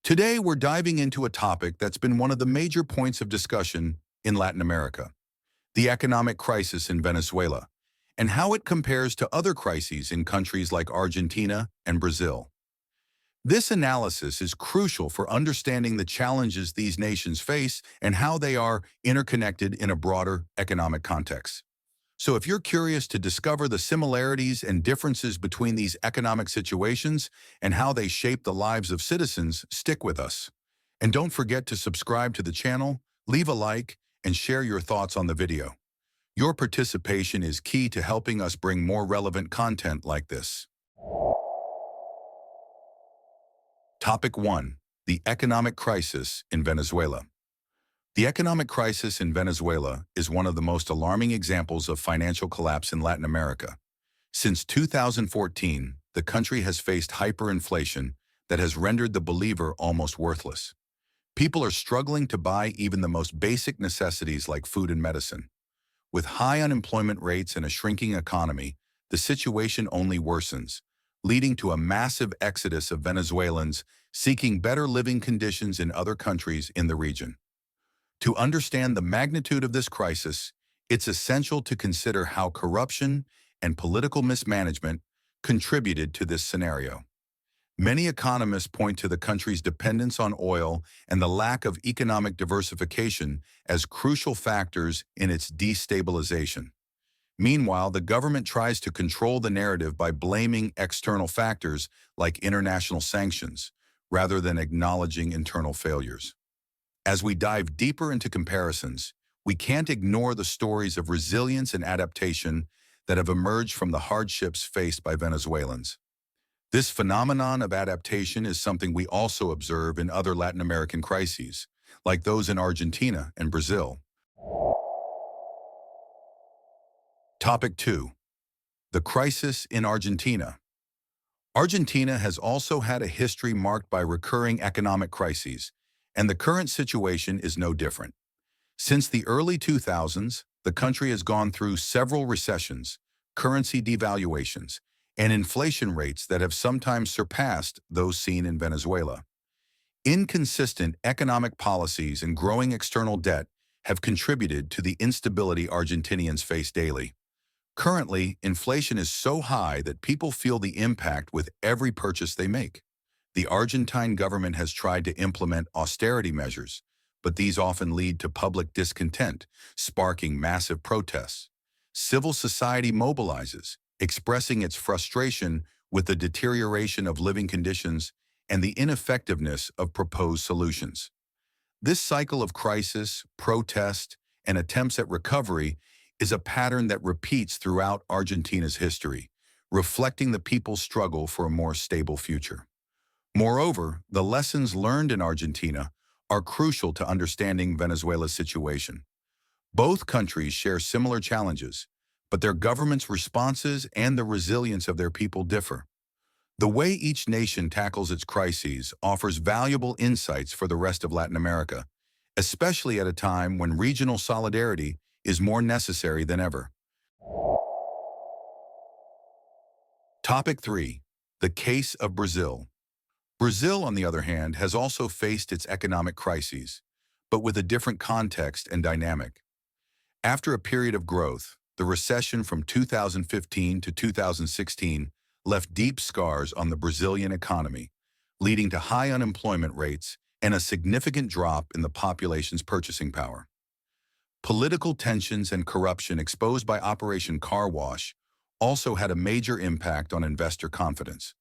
Today, we're diving into a topic that's been one of the major points of discussion in Latin America, the economic crisis in Venezuela, and how it compares to other crises in countries like Argentina and Brazil. This analysis is crucial for understanding the challenges these nations face and how they are interconnected in a broader economic context. So if you're curious to discover the similarities and differences between these economic situations and how they shape the lives of citizens, stick with us. And don't forget to subscribe to the channel, leave a like, and share your thoughts on the video. Your participation is key to helping us bring more relevant content like this. Topic 1. The economic crisis in Venezuela. The economic crisis in Venezuela is one of the most alarming examples of financial collapse in Latin America. Since 2014, the country has faced hyperinflation that has rendered the believer almost worthless. People are struggling to buy even the most basic necessities like food and medicine. With high unemployment rates and a shrinking economy, the situation only worsens, leading to a massive exodus of Venezuelans seeking better living conditions in other countries in the region. To understand the magnitude of this crisis, it's essential to consider how corruption and political mismanagement contributed to this scenario. Many economists point to the country's dependence on oil and the lack of economic diversification as crucial factors in its destabilization. Meanwhile, the government tries to control the narrative by blaming external factors like international sanctions, rather than acknowledging internal failures. As we dive deeper into comparisons, we can't ignore the stories of resilience and adaptation that have emerged from the hardships faced by Venezuelans. This phenomenon of adaptation is something we also observe in other Latin American crises, like those in Argentina and Brazil. Topic 2. The crisis in Argentina. Argentina has also had a history marked by recurring economic crises, and the current situation is no different. Since the early 2000s, the country has gone through several recessions, currency devaluations, and inflation rates that have sometimes surpassed those seen in Venezuela. Inconsistent economic policies and growing external debt have contributed to the instability Argentinians face daily. Currently, inflation is so high that people feel the impact with every purchase they make. The Argentine government has tried to implement austerity measures, but these often lead to public discontent, sparking massive protests. Civil society mobilizes, expressing its frustration with the deterioration of living conditions and the ineffectiveness of proposed solutions. This cycle of crisis, protest, and attempts at recovery is a pattern that repeats throughout Argentina's history, reflecting the people's struggle for a more stable future. Moreover, the lessons learned in Argentina are crucial to understanding Venezuela's situation. Both countries share similar challenges, but their government's responses and the resilience of their people differ. The way each nation tackles its crises offers valuable insights for the rest of Latin America, especially at a time when regional solidarity is more necessary than ever. Topic 3. The case of Brazil. Brazil, on the other hand, has also faced its economic crises, but with a different context and dynamic. After a period of growth, the recession from 2015 to 2016 left deep scars on the Brazilian economy, leading to high unemployment rates and a significant drop in the population's purchasing power. Political tensions and corruption exposed by Operation Car Wash also had a major impact on investor confidence,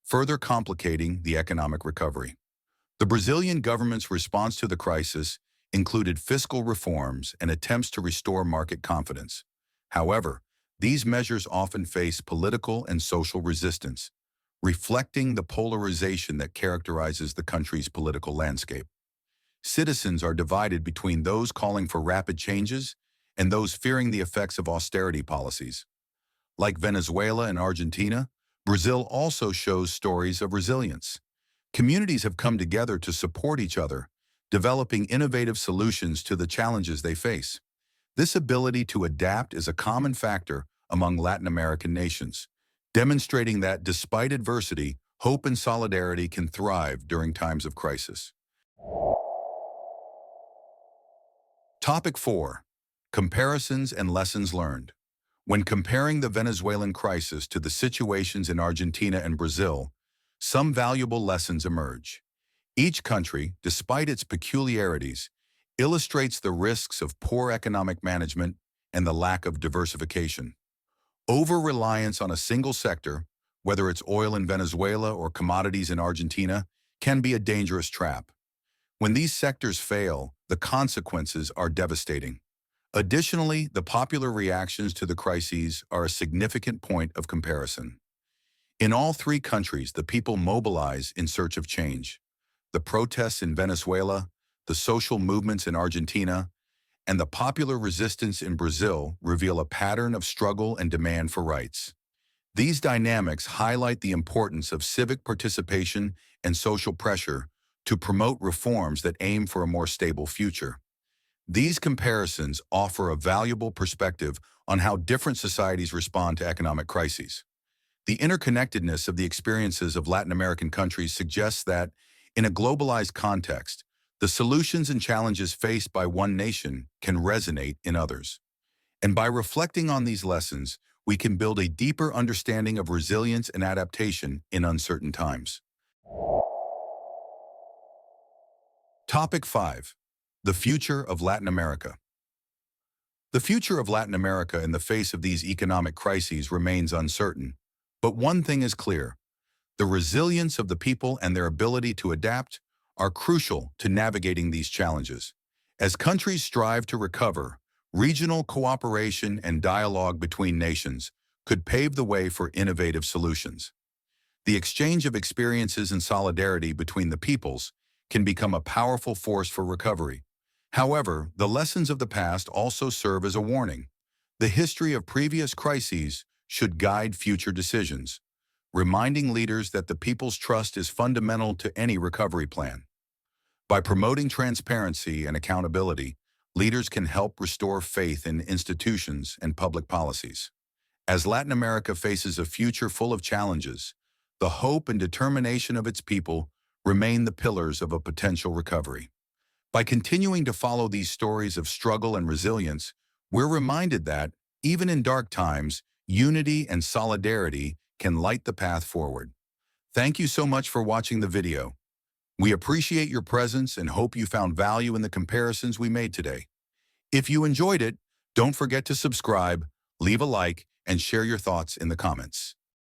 further complicating the economic recovery. The Brazilian government's response to the crisis included fiscal reforms and attempts to restore market confidence. However, these measures often face political and social resistance, reflecting the polarization that characterizes the country's political landscape. Citizens are divided between those calling for rapid changes and those fearing the effects of austerity policies. Like Venezuela and Argentina, Brazil also shows stories of resilience. Communities have come together to support each other, developing innovative solutions to the challenges they face. This ability to adapt is a common factor among Latin American nations, demonstrating that despite adversity, hope and solidarity can thrive during times of crisis. Topic 4. Comparisons and lessons learned. When comparing the Venezuelan crisis to the situations in Argentina and Brazil, some valuable lessons emerge. Each country, despite its peculiarities, illustrates the risks of poor economic management and the lack of diversification. Over-reliance on a single sector, whether it's oil in Venezuela or commodities in Argentina, can be a dangerous trap. When these sectors fail, the consequences are devastating. Additionally, the popular reactions to the crises are a significant point of comparison. In all three countries, the people mobilize in search of change. The protests in Venezuela, the social movements in Argentina, and the popular resistance in Brazil reveal a pattern of struggle and demand for rights. These dynamics highlight the importance of civic participation and social pressure to promote reforms that aim for a more stable future. These comparisons offer a valuable perspective on how different societies respond to economic crises. The interconnectedness of the experiences of Latin American countries suggests that, in a globalized context, the solutions and challenges faced by one nation can resonate in others. And by reflecting on these lessons, we can build a deeper understanding of resilience and adaptation in uncertain times. Topic 5. The future of Latin America. The future of Latin America in the face of these economic crises remains uncertain. But one thing is clear: the resilience of the people and their ability to adapt are crucial to navigating these challenges. As countries strive to recover, regional cooperation and dialogue between nations could pave the way for innovative solutions. The exchange of experiences and solidarity between the peoples can become a powerful force for recovery. However, the lessons of the past also serve as a warning. The history of previous crises should guide future decisions, reminding leaders that the people's trust is fundamental to any recovery plan. By promoting transparency and accountability, leaders can help restore faith in institutions and public policies. As Latin America faces a future full of challenges, the hope and determination of its people remain the pillars of a potential recovery. By continuing to follow these stories of struggle and resilience, we're reminded that, even in dark times, unity and solidarity can light the path forward. Thank you so much for watching the video. We appreciate your presence and hope you found value in the comparisons we made today. If you enjoyed it, don't forget to subscribe, leave a like, and share your thoughts in the comments.